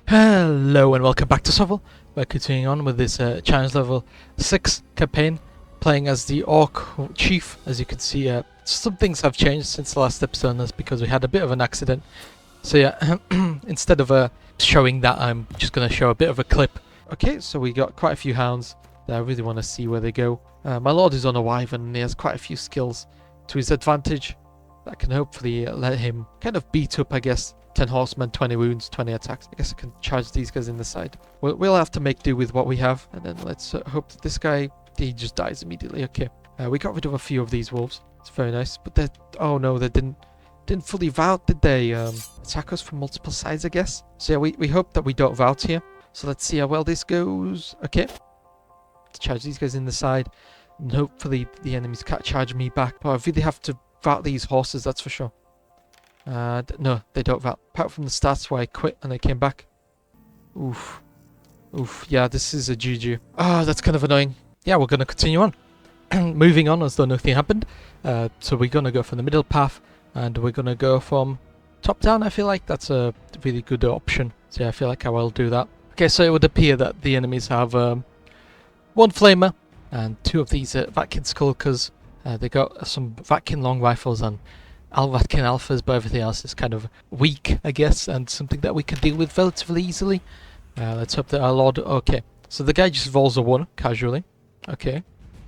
Hello and welcome back to Sovel. We're continuing on with this challenge level 6 campaign, playing as the Orc Chief. As you can see, some things have changed since the last episode on this because we had a bit of an accident. So yeah, instead of showing that, I'm just going to show a bit of a clip. Okay, so we got quite a few hounds that I really want to see where they go. My lord is on a wyvern and he has quite a few skills to his advantage that can hopefully let him kind of beat up, I guess, 10 horsemen, 20 wounds, 20 attacks. I guess I can charge these guys in the side. We'll have to make do with what we have, and then let's hope that this guy, he just dies immediately. Okay, we got rid of a few of these wolves. It's very nice, but they, oh no, they didn't fully rout, did they? Attack us from multiple sides, I guess. So yeah, we hope that we don't rout here. So let's see how well this goes. Okay, let's charge these guys in the side, and hopefully the enemies can't charge me back. But I really have to rout these horses, that's for sure. No, they don't rout. Apart from the stats where I quit and I came back. Oof. Oof. Yeah, this is a GG. Ah, that's kind of annoying. Yeah, we're going to continue on. Moving on as though nothing happened. So we're going to go from the middle path. And we're going to go from top down. I feel like that's a really good option. So yeah, I feel like I will do that. Okay, so it would appear that the enemies have one flamer. And two of these Vatkin Skulkers. They got some Vatkin long rifles and Vatkin Alphas, but everything else is kind of weak, I guess, and something that we can deal with relatively easily. Let's hope that our lord... Okay, so the guy just rolls a 1, casually. Okay.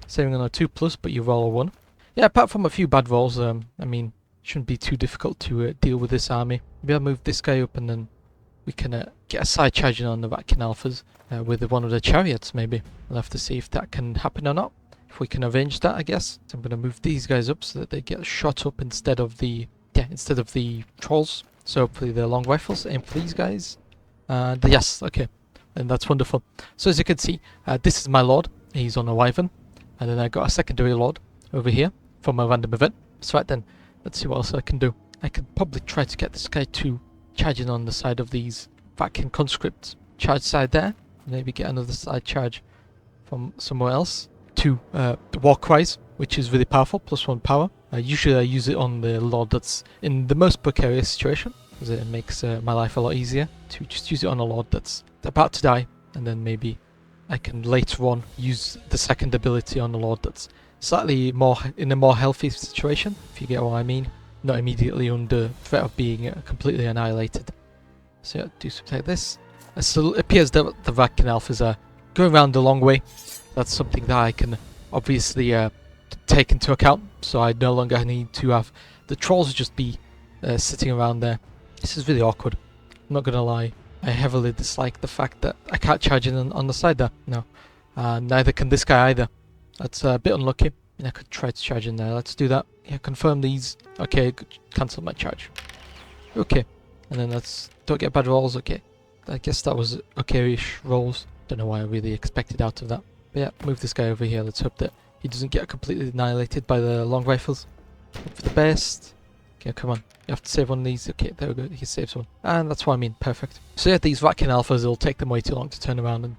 Saving on a 2+, but you roll a 1. Yeah, apart from a few bad rolls, I mean, shouldn't be too difficult to deal with this army. Maybe I'll move this guy up and then we can get a side charging on the Vatkin Alphas with one of the chariots, maybe. We'll have to see if that can happen or not. If we can arrange that, I guess. So I'm going to move these guys up so that they get shot up instead of the trolls. So hopefully they're long rifles. Aim for these guys. And yes, okay. And that's wonderful. So as you can see, this is my lord. He's on a wyvern. And then I got a secondary lord over here from a random event. So right then, let's see what else I can do. I can probably try to get this guy to charge in on the side of these Vatkin conscripts. Charge side there. Maybe get another side charge from somewhere else. To war cries, which is really powerful, +1 power. Usually I use it on the lord that's in the most precarious situation, because it makes my life a lot easier to just use it on a lord that's about to die, and then maybe I can later on use the second ability on a lord that's slightly more in a more healthy situation, if you get what I mean, not immediately under threat of being completely annihilated. So yeah, do something like this. So it appears that the Vatkin Alphas are going around the long way. That's something that I can obviously take into account, so I no longer need to have the trolls just be sitting around there. This is really awkward, I'm not gonna lie. I heavily dislike the fact that I can't charge in on the side there. No, neither can this guy either. That's a bit unlucky. I could try to charge in there. Let's do that. Yeah, confirm these. Okay, cancel my charge. Okay, and then don't get bad rolls. Okay, I guess that was okay-ish rolls. Don't know why I really expected out of that. But yeah, move this guy over here. Let's hope that he doesn't get completely annihilated by the long rifles. Hope for the best. Okay, come on. You have to save one of these. Okay, there we go. He saves one. And that's what I mean. Perfect. So yeah, these Vatkin Alphas, it'll take them way too long to turn around and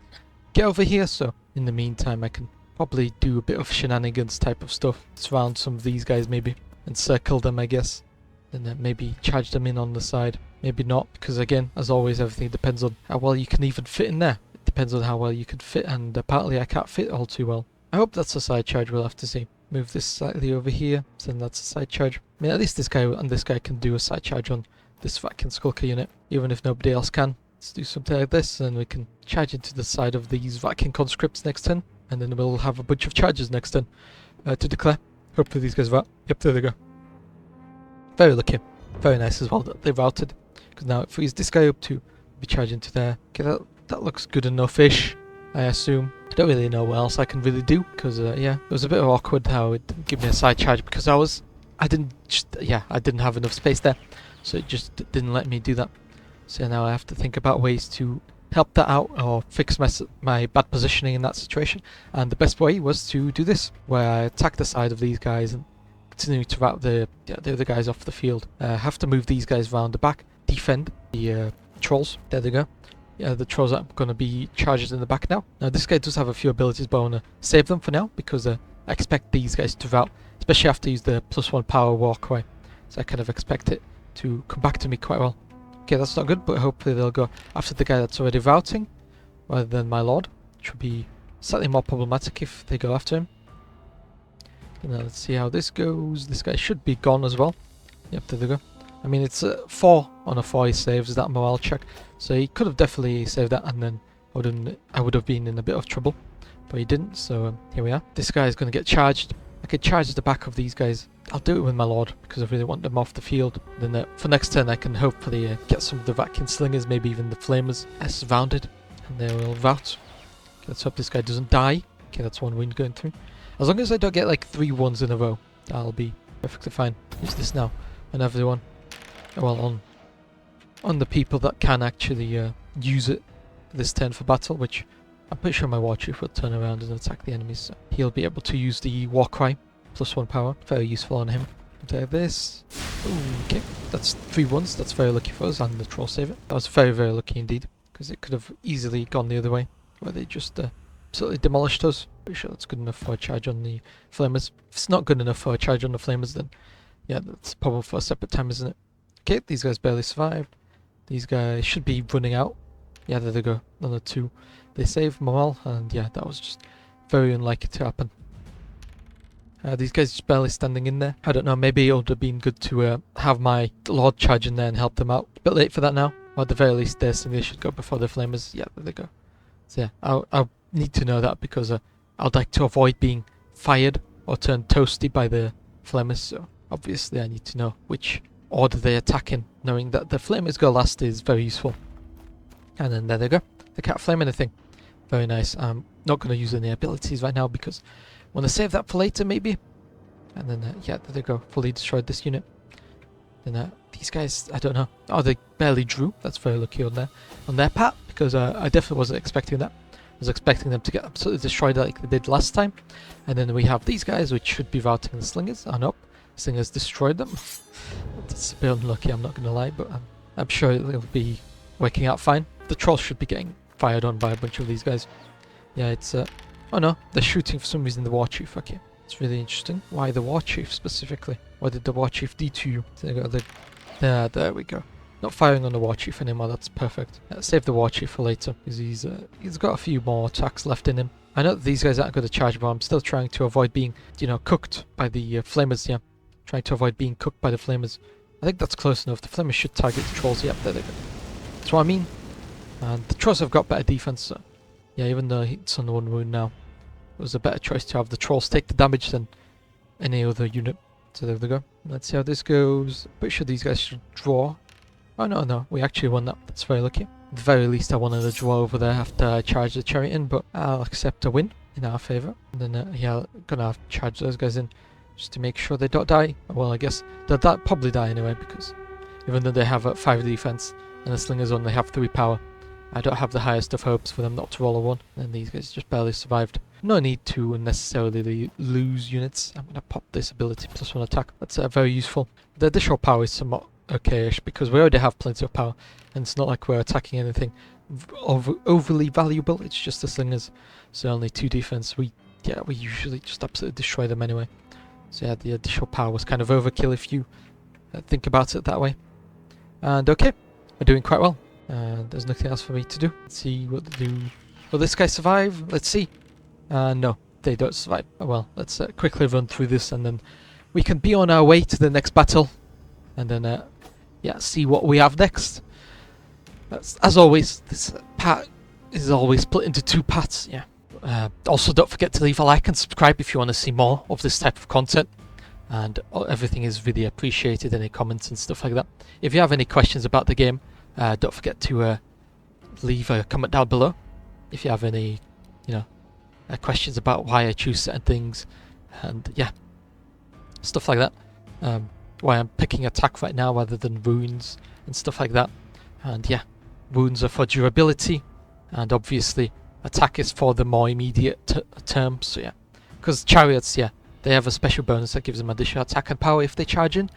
get over here. So in the meantime, I can probably do a bit of shenanigans type of stuff. Surround some of these guys maybe. And circle them, I guess. And then maybe charge them in on the side. Maybe not, because again, as always, everything depends on how well you can even fit in there. Depends on how well you can fit, and apparently I can't fit all too well. I hope that's a side charge, we'll have to see. Move this slightly over here, so then that's a side charge. I mean, at least this guy and this guy can do a side charge on this Vatkin Skulker unit, even if nobody else can. Let's do something like this, and we can charge into the side of these Vatkin conscripts next turn, and then we'll have a bunch of charges next turn to declare. Hopefully these guys rout. Yep, there they go. Very lucky. Very nice as well that they routed, because now it frees this guy up to be charged into there. Okay, that looks good enough-ish, I assume. I don't really know what else I can really do, because, yeah, it was a bit awkward how it didn't give me a side charge, because I didn't have enough space there, so it just didn't let me do that. So now I have to think about ways to help that out, or fix my bad positioning in that situation, and the best way was to do this, where I attack the side of these guys and continue to rout the other guys off the field. Have to move these guys around the back, defend the trolls. There they go. Yeah, the trolls are going to be charged in the back now. Now this guy does have a few abilities, but I want to save them for now because I expect these guys to rout, especially after I use the +1 power war cry. So I kind of expect it to come back to me quite well. Okay, that's not good, but hopefully they'll go after the guy that's already routing rather than my lord, which would be slightly more problematic if they go after him. And now let's see how this goes. This guy should be gone as well. Yep, there they go. I mean, it's 4 on a 4 he saves that morale check, so he could have definitely saved that, and then I would have been in a bit of trouble, but he didn't. So here we are. This guy is going to get charged. I could charge the back of these guys. I'll do it with my lord because I really want them off the field. Then for next turn I can hopefully get some of the vacuum slingers, maybe even the flamers surrounded, and they will rout. Okay, let's hope this guy doesn't die. Okay, that's 1 wound going through. As long as I don't get like 3 ones in a row, I'll be perfectly fine. Use this now on everyone. Well, on the people that can actually use it this turn for battle, which I'm pretty sure my war chief will turn around and attack the enemies. So he'll be able to use the war cry, +1 power. Very useful on him. This. Ooh, okay, that's 3 ones. That's very lucky for us, and the troll save it. That was very, very lucky indeed, because it could have easily gone the other way, where they just absolutely demolished us. Pretty sure that's good enough for a charge on the flamers. If it's not good enough for a charge on the flamers, then yeah, that's a problem for a separate time, isn't it? Okay, these guys barely survived. These guys should be running out. Yeah, there they go. Another 2. They saved morale, and yeah, that was just very unlikely to happen. These guys just barely standing in there. I don't know, maybe it would have been good to have my lord charge in there and help them out. A bit late for that now. Or at the very least, they should go before the flamers. Yeah, there they go. So yeah, I'll need to know that because I'd like to avoid being fired or turned toasty by the flamers. So obviously I need to know which order they attack in. Knowing that the flamers go last is very useful. And then there they go. They can't flame anything. Very nice. I'm not going to use any abilities right now because I want to save that for later maybe. And then yeah, there they go. Fully destroyed this unit. Then these guys, I don't know. Oh, they barely drew. That's very lucky on their part, because I definitely wasn't expecting that. I was expecting them to get absolutely destroyed like they did last time. And then we have these guys, which should be routing the slingers. Oh nope, slingers destroyed them. That's a bit unlucky, I'm not going to lie, but I'm sure they'll be working out fine. The trolls should be getting fired on by a bunch of these guys. Yeah, it's oh no, they're shooting for some reason the war chief. Okay, it's really interesting. Why the war chief specifically? What did the war chief do to you? There we go. Not firing on the war chief anymore. That's perfect. Save the war chief for later because he's got a few more attacks left in him. I know that these guys aren't going to charge, but I'm still trying to avoid being, cooked by the flamers. Yeah, trying to avoid being cooked by the flamers. I think that's close enough. The flamers should target the trolls. Yep, there they go. That's what I mean. And the trolls have got better defense, so yeah, even though it's on 1 wound now, it was a better choice to have the trolls take the damage than any other unit. So there we go. Let's see how this goes. Pretty sure these guys should draw. Oh no, we actually won that. That's very lucky. At the very least I wanted a draw over there after I charged the chariot in, but I'll accept a win in our favour. And then yeah, gonna have to charge those guys in just to make sure they don't die. Well, I guess they'll probably die anyway, because even though they have 5 defense and the slingers only have 3 power, I don't have the highest of hopes for them not to roll a 1. And these guys just barely survived. No need to necessarily lose units. I'm going to pop this ability +1 attack. That's very useful. The additional power is somewhat okayish because we already have plenty of power. And it's not like we're attacking anything overly valuable. It's just the slingers. So only 2 defense. We usually just absolutely destroy them anyway. So yeah, the additional power was kind of overkill if you think about it that way. And okay, we're doing quite well. There's nothing else for me to do. Let's see what they do. Will this guy survive? Let's see. No, they don't survive. Oh, well, let's quickly run through this and then we can be on our way to the next battle. And then, yeah, see what we have next. As always, this part is always split into 2 parts. Yeah. Also, don't forget to leave a like and subscribe if you want to see more of this type of content. And everything is really appreciated, any comments and stuff like that. If you have any questions about the game, don't forget to leave a comment down below. If you have any, questions about why I choose certain things, and yeah, stuff like that. Why I'm picking attack right now rather than wounds and stuff like that. And yeah, wounds are for durability, and obviously attack is for the more immediate term. So yeah, because chariots, yeah, they have a special bonus that gives them additional attack and power if they charge in,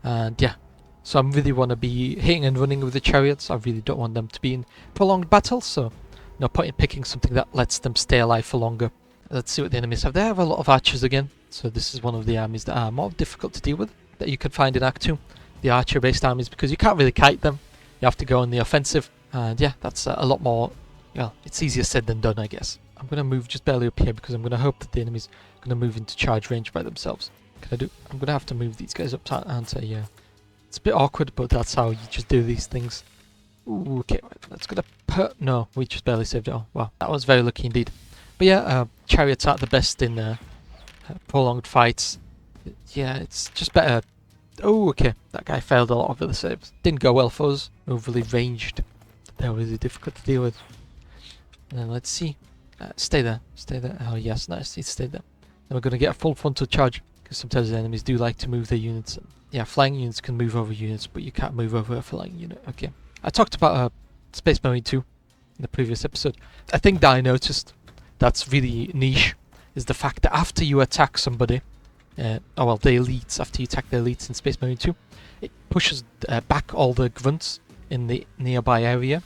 and yeah. So I really want to be hitting and running with the chariots. I really don't want them to be in prolonged battles, so no point in picking something that lets them stay alive for longer. Let's see what the enemies have. They have a lot of archers again, so this is one of the armies that are more difficult to deal with, that you can find in Act 2. The archer-based armies, because you can't really kite them. you have to go on the offensive. And yeah, that's a lot more, well, it's easier said than done, I guess. I'm going to move just barely up here because I'm going to hope that the enemy's going to move into charge range by themselves. I'm going to have to move these guys up, aren't I? Yeah. It's a bit awkward, but that's how you just do these things. Ooh, okay, right, let's go to no, we just barely saved it all. Wow, that was very lucky indeed. But yeah, chariots aren't the best in prolonged fights. Yeah, it's just better. Oh, okay, that guy failed a lot of the saves. Didn't go well for us. Overly ranged. They're really difficult to deal with. And then let's see. Stay there. Stay there. Oh, yes, nice. He stayed there. Then we're going to get a full frontal charge. Because sometimes the enemies do like to move their units. Yeah, flying units can move over units, but you can't move over a flying unit. Okay. I talked about Space Marine 2 in the previous episode. I think that I noticed that's really niche is the fact that after you attack somebody, the elites, after you attack the elites in Space Marine 2, it pushes back all the grunts in the nearby area.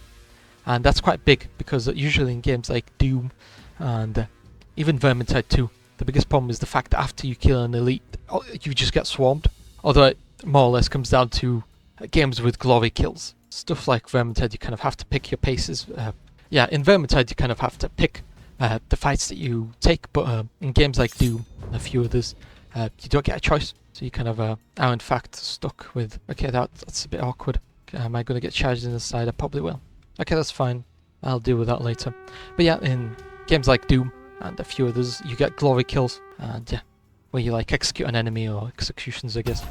And that's quite big because usually in games like Doom and even Vermintide 2, the biggest problem is the fact that after you kill an elite, you just get swarmed. Although it more or less comes down to games with glory kills. Stuff like Vermintide, you kind of have to pick your paces. In Vermintide, you kind of have to pick the fights that you take, but in games like Doom and a few others, you don't get a choice. So you kind of are in fact stuck with, okay, that's a bit awkward. Am I going to get charged in the side? I probably will. Okay, that's fine. I'll deal with that later. But yeah, in games like Doom and a few others, you get glory kills, and yeah, where you like execute an enemy or executions, I guess.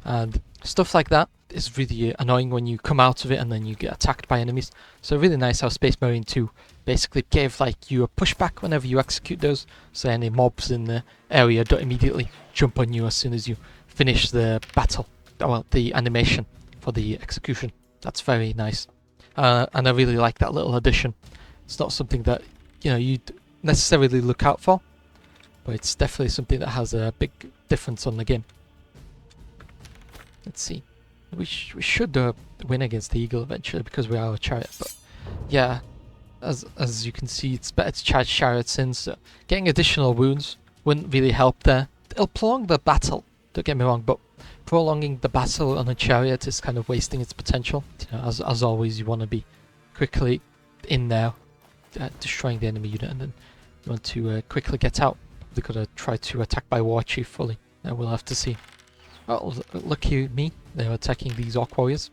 And stuff like that is really annoying when you come out of it and then you get attacked by enemies. So really nice how Space Marine 2 basically gave like you a pushback whenever you execute those. So any mobs in the area don't immediately jump on you as soon as you finish the battle. Well, the animation for the execution. That's very nice. And I really like that little addition. It's not something that, you'd necessarily look out for, but it's definitely something that has a big difference on the game. Let's see. We should win against the Eagle eventually because we are a chariot, but yeah, as you can see, it's better to charge chariots in, so getting additional wounds wouldn't really help there. It'll prolong the battle, don't get me wrong, but prolonging the battle on a chariot is kind of wasting its potential. As always, you want to be quickly in there, destroying the enemy unit, and then you want to quickly get out. They're going to try to attack by War Chief fully. We'll have to see. Well, lucky me, they're attacking these Orc Warriors.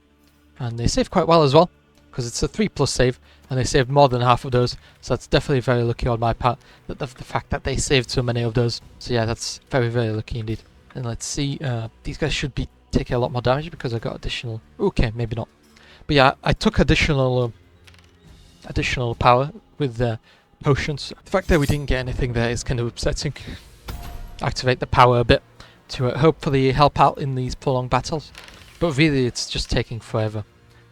And they save quite well as well, because it's a 3+ save, and they saved more than half of those. So that's definitely very lucky on my part, that the fact that they saved so many of those. So yeah, that's very, very lucky indeed. And let's see, these guys should be taking a lot more damage because I got additional... Okay, maybe not. But yeah, I took additional power with the potions. The fact that we didn't get anything there is kind of upsetting. Activate the power a bit to hopefully help out in these prolonged battles. But really, it's just taking forever.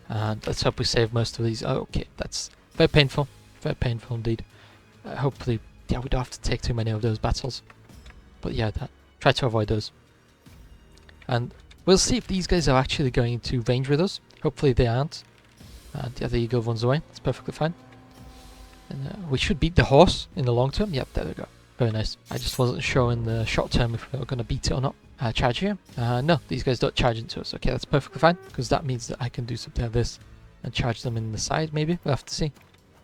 And let's hope we save most of these. Oh, okay, that's very painful. Very painful indeed. Hopefully, yeah, we don't have to take too many of those battles. But yeah, try to avoid those. And we'll see if these guys are actually going to range with us. Hopefully they aren't. And yeah, the eagle runs away. That's perfectly fine. And we should beat the horse in the long term. Yep, there we go. Very nice. I just wasn't sure in the short term if we were going to beat it or not. Charge here. No, these guys don't charge into us. Okay, that's perfectly fine. Because that means that I can do something like this. And charge them in the side, maybe. We'll have to see.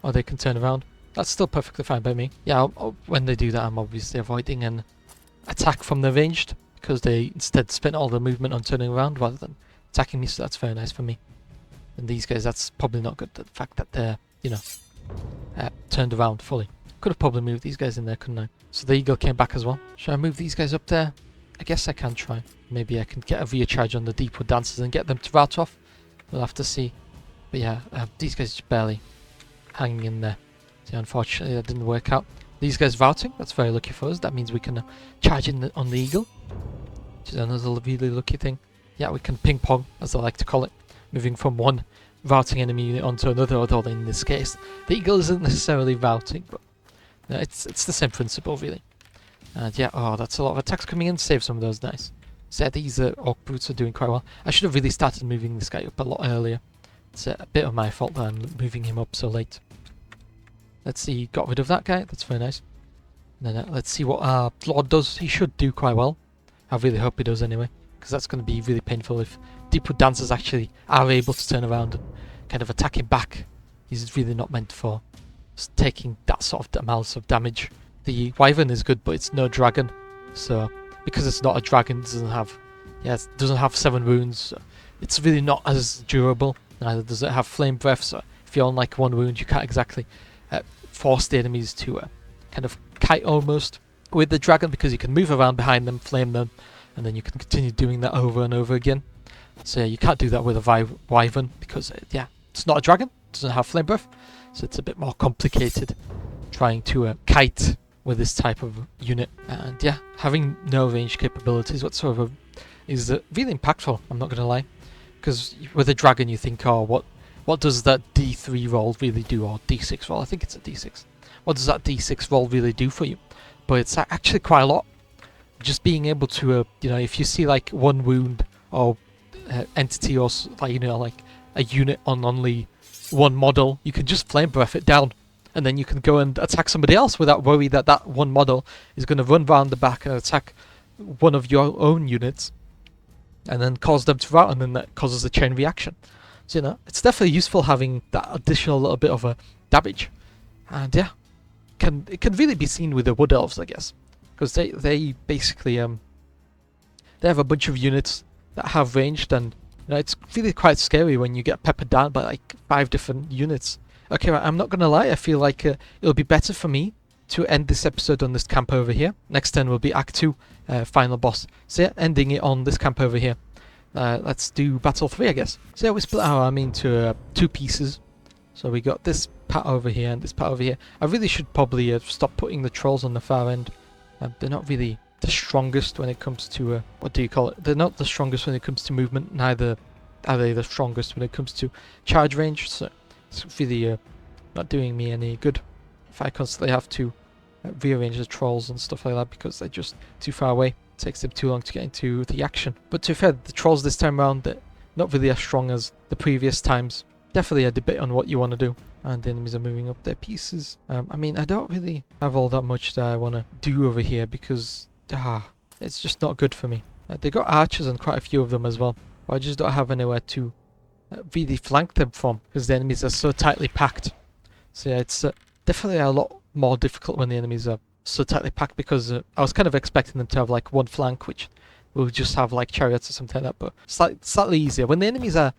Or they can turn around. That's still perfectly fine by me. Yeah, when they do that, I'm obviously avoiding an attack from the ranged. Because they instead spent all the movement on turning around rather than attacking me. So that's very nice for me. And these guys, that's probably not good. The fact that they're, turned around fully. Could have probably moved these guys in there, couldn't I? So the eagle came back as well. Should I move these guys up there? I guess I can try. Maybe I can get a recharge on the Deepwood Dancers and get them to rout off. We'll have to see. But yeah, these guys just barely hanging in there. So unfortunately, that didn't work out. These guys routing. That's very lucky for us. That means we can charge in on the eagle. Which is another really lucky thing. Yeah, we can ping pong, as I like to call it. Moving from one routing enemy unit onto another, although in this case, the eagle isn't necessarily routing, but no, it's the same principle, really. And yeah, oh, that's a lot of attacks coming in. Save some of those, nice. So yeah, these Orc Brutes are doing quite well. I should have really started moving this guy up a lot earlier. It's a bit of my fault that I'm moving him up so late. Let's see, got rid of that guy. That's very nice. And then let's see what our Lord does. He should do quite well. I really hope he does anyway, because that's going to be really painful if Deepwood Dancers actually are able to turn around and kind of attacking back. He's really not meant for taking that sort of amounts of damage. The Wyvern is good, but it's no dragon, so because it's not a dragon, it doesn't have 7 wounds. So it's really not as durable. Neither does it have flame breath. So if you're on like 1 wound, you can't exactly force the enemies to kind of kite almost with the dragon, because you can move around behind them, flame them, and then you can continue doing that over and over again. So yeah, you can't do that with a Wyvern because it's not a dragon, doesn't have flame breath, so it's a bit more complicated trying to kite with this type of unit. And yeah, having no range capabilities whatsoever is really impactful, I'm not gonna lie, because with a dragon you think, oh, what does that D3 roll really do, or D6 roll? I think it's a D6. What does that D6 roll really do for you? But it's actually quite a lot. Just being able to, if you see like 1 wound or entity, or like a unit on only 1 model, you can just flame breath it down, and then you can go and attack somebody else without worry that that 1 model is going to run round the back and attack one of your own units, and then cause them to rout, and then that causes a chain reaction. So it's definitely useful having that additional little bit of a damage. And yeah, it can really be seen with the Wood Elves, I guess, because they basically they have a bunch of units that have ranged, and it's really quite scary when you get peppered down by like 5 different units. Okay, right, I'm not gonna lie, I feel like it'll be better for me to end this episode on this camp over here. Next turn will be Act 2, final boss. So yeah, ending it on this camp over here. Let's do Battle 3, I guess. So yeah, we split our army into 2 pieces. So we got this part over here and this part over here. I really should probably stop putting the trolls on the far end. They're not really the strongest when it comes to, what do you call it? They're not the strongest when it comes to movement, neither are they the strongest when it comes to charge range. So it's really not doing me any good if I constantly have to rearrange the trolls and stuff like that, because they're just too far away. It takes them too long to get into the action. But to be fair, the trolls this time around, they're not really as strong as the previous times. Definitely a debate on what you want to do. And the enemies are moving up their pieces. I mean, I don't really have all that much that I want to do over here, because it's just not good for me. They got archers and quite a few of them as well, but I just don't have anywhere to really flank them from, because the enemies are so tightly packed. So yeah, it's definitely a lot more difficult when the enemies are so tightly packed, because I was kind of expecting them to have like 1 flank, which will just have like chariots or something like that, but slightly easier. When the enemies are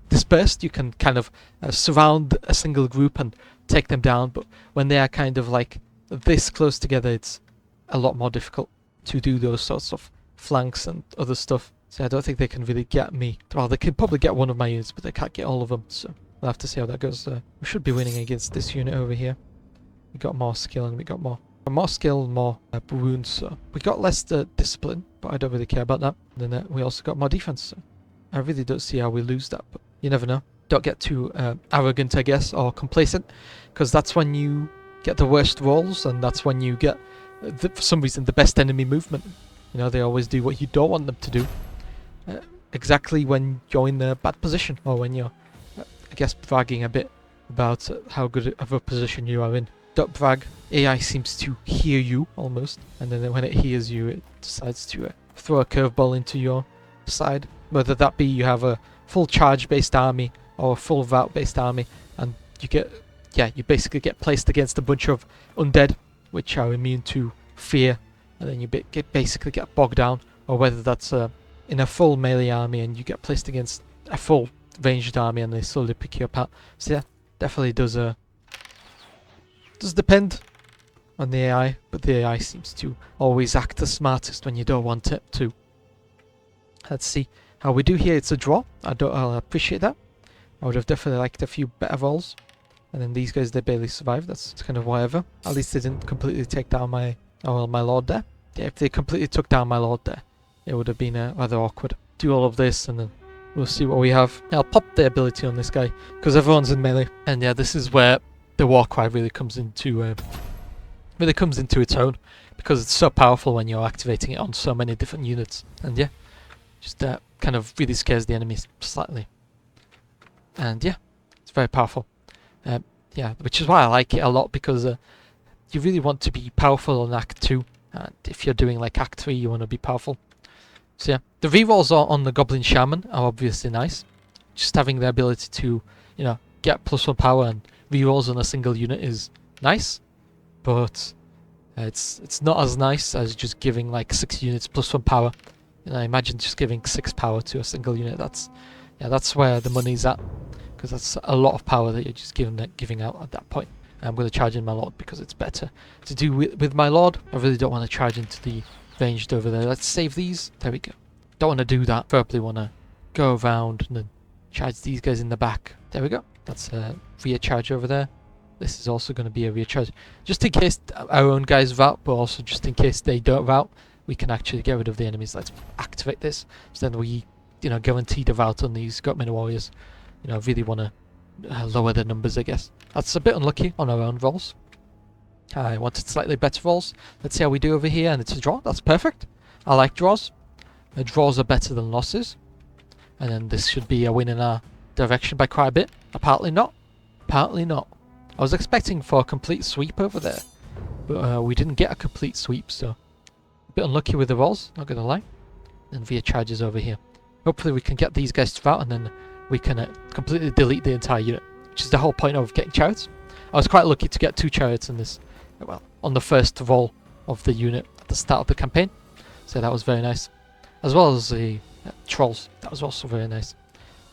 dispersed, you can kind of surround a single group and take them down, but when they are kind of like this close together, it's a lot more difficult to do those sorts of flanks and other stuff. So I don't think they can really get me. Well, they can probably get one of my units, but they can't get all of them, so we'll have to see how that goes. We should be winning against this unit over here. We got more skill and we got more skill, more wounds, so we got less discipline, but I don't really care about that. And then we also got more defense, so I really don't see how we lose that, but you never know. Don't get too arrogant, I guess, or complacent, because that's when you get the worst rolls, and that's when you get, for some reason, the best enemy movement. They always do what you don't want them to do, exactly when you're in a bad position, or when you're, I guess, bragging a bit about how good of a position you are in. Don't brag. AI seems to hear you, almost, and then when it hears you, it decides to throw a curveball into your side. Whether that be you have a full charge-based army or a full rout-based army, and you basically get placed against a bunch of undead, which are immune to fear, and then you basically get bogged down. Or whether that's in a full melee army and you get placed against a full ranged army and they slowly pick you apart. So yeah, definitely does depend on the AI, but the AI seems to always act the smartest when you don't want it to. Let's see how we do here. It's a draw. I'll appreciate that. I would have definitely liked a few better rolls. And then these guys, they barely survived. That's kind of whatever. At least they didn't completely take down my lord there. Yeah, if they completely took down my lord there, it would have been rather awkward. Do all of this and then we'll see what we have. I'll pop the ability on this guy because everyone's in melee. And yeah, this is where the Warcry really comes into its own, because it's so powerful when you're activating it on so many different units. And yeah, just kind of really scares the enemies slightly. And yeah, it's very powerful. Yeah, which is why I like it a lot, because you really want to be powerful on Act 2. And if you're doing like Act 3, you want to be powerful. So yeah, the rerolls on the Goblin Shaman are obviously nice. Just having the ability to you know, get +1 power and rerolls on a single unit is nice, but it's not as nice as just giving like 6 units +1 power. You know, imagine just giving 6 power to a single unit. That's where the money's at, because that's a lot of power that you're just giving out at that point. I'm going to charge in my Lord because it's better to do with my Lord. I really don't want to charge into the ranged over there. Let's save these. There we go. Don't want to do that. Probably want to go around and then charge these guys in the back. There we go. That's a rear charge over there. This is also going to be a rear charge. Just in case our own guys rout, but also just in case they don't rout, we can actually get rid of the enemies. Let's activate this. So then we, guarantee the rout on these Gutman warriors. Really want to lower the numbers, I guess. That's a bit unlucky on our own rolls. I wanted slightly better rolls. Let's see how we do over here, and it's a draw. That's perfect. I like draws. Draws are better than losses. And then this should be a win in our direction by quite a bit. Apparently not. Apparently not. I was expecting for a complete sweep over there, but we didn't get a complete sweep, so a bit unlucky with the rolls, not gonna lie. And via charges over here. Hopefully we can get these guys to rout, and then we can completely delete the entire unit, which is the whole point of getting chariots. I was quite lucky to get 2 chariots in this, on the first roll of the unit at the start of the campaign, so that was very nice. As well as the trolls, that was also very nice.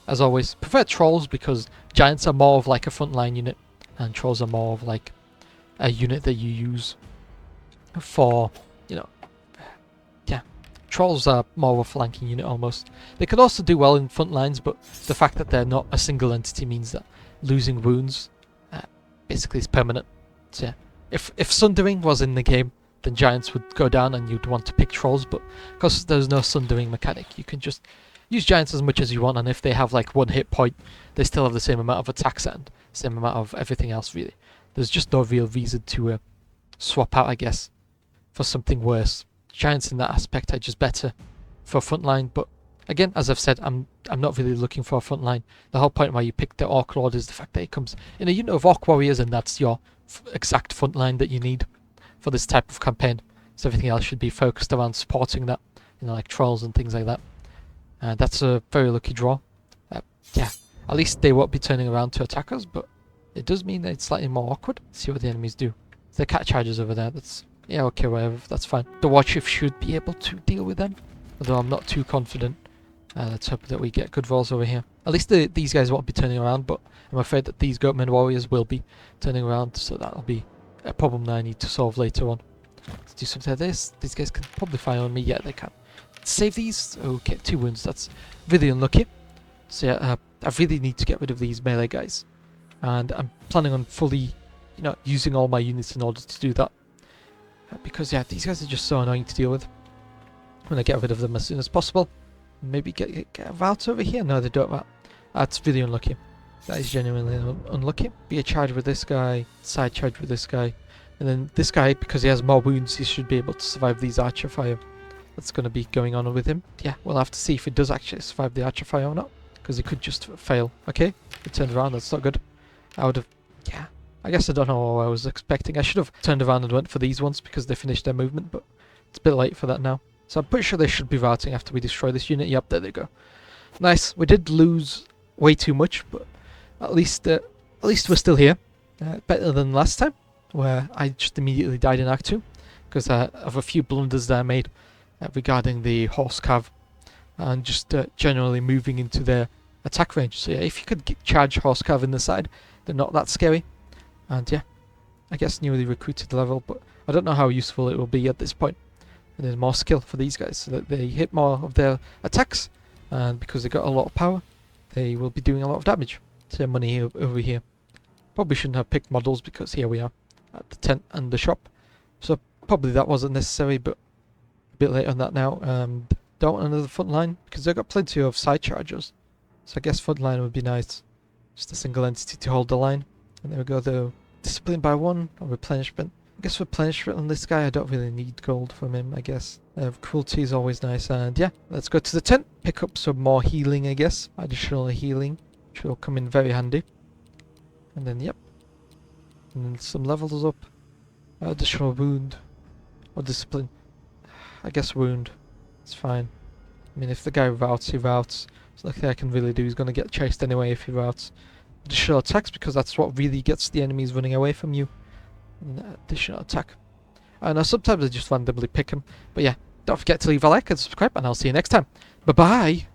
As always, prefer trolls because giants are more of like a frontline unit, and trolls are more of like a unit that you use for, trolls are more of a flanking unit almost. They could also do well in front lines, but the fact that they're not a single entity means that losing wounds basically is permanent. So yeah, if Sundering was in the game, then giants would go down and you'd want to pick trolls, but because there's no Sundering mechanic, you can just use giants as much as you want, and if they have like 1 hit point, they still have the same amount of attacks and same amount of everything else, really. There's just no real reason to swap out, I guess, for something worse. Giants in that aspect are just better for frontline, but again, as I've said, I'm not really looking for a frontline. The whole point why you pick the Orc Lord is the fact that it comes in a unit of Orc Warriors, and that's your exact frontline that you need for this type of campaign. So everything else should be focused around supporting that, like trolls and things like that. That's a very lucky draw. Yeah, at least they won't be turning around to attack us, but it does mean that it's slightly more awkward. Let's see what the enemies do. The cat charges over there. Yeah, okay, whatever. That's fine. The Warchief should be able to deal with them, although I'm not too confident. Let's hope that we get good rolls over here. At least these guys won't be turning around, but I'm afraid that these Goatman warriors will be turning around, so that'll be a problem that I need to solve later on. Let's do something like this. These guys can probably fire on me. Yeah, they can. Save these. Okay, 2 wounds. That's really unlucky. So yeah, I really need to get rid of these melee guys, and I'm planning on fully, using all my units in order to do that. Because yeah, these guys are just so annoying to deal with. I'm gonna get rid of them as soon as possible. Maybe get a rout over here. No, they don't rout. That's really unlucky. That is genuinely unlucky. Be a charge with this guy, side charge with this guy, and then this guy, because he has more wounds, he should be able to survive these archer fire. That's going to be going on with him. Yeah, we'll have to see if he does actually survive the archer fire or not, because he could just fail. Okay, he turned around. That's not good. I would have. Yeah, I guess I don't know what I was expecting. I should have turned around and went for these ones because they finished their movement, but it's a bit late for that now. So I'm pretty sure they should be routing after we destroy this unit. Yep, there they go. Nice. We did lose way too much, but at least we're still here. Better than last time, where I just immediately died in Act 2 because of a few blunders that I made regarding the horse cav and just generally moving into their attack range. So yeah, if you could charge horse cav in the side, they're not that scary. And yeah, I guess newly recruited level, but I don't know how useful it will be at this point. And there's more skill for these guys so that they hit more of their attacks, and because they got a lot of power, they will be doing a lot of damage. So money over here. Probably shouldn't have picked models because here we are at the tent and the shop. So probably that wasn't necessary, but a bit late on that now. Don't want another front line because they've got plenty of side chargers. So I guess front line would be nice. Just a single entity to hold the line. And there we go, the discipline by 1 or replenishment. I guess replenishment on this guy, I don't really need gold from him, I guess. Cruelty is always nice, and yeah, let's go to the tent. Pick up some more healing, I guess. Additional healing, which will come in very handy. And then, yep. And then some levels up. Additional wound. Or discipline. I guess wound. It's fine. I mean, if the guy routs, he routs. There's nothing I can really do. He's going to get chased anyway if he routs. additional attacks, because that's what really gets the enemies running away from you. Additional attack. And sometimes I just randomly pick them. But yeah, don't forget to leave a like and subscribe, and I'll see you next time. Bye bye.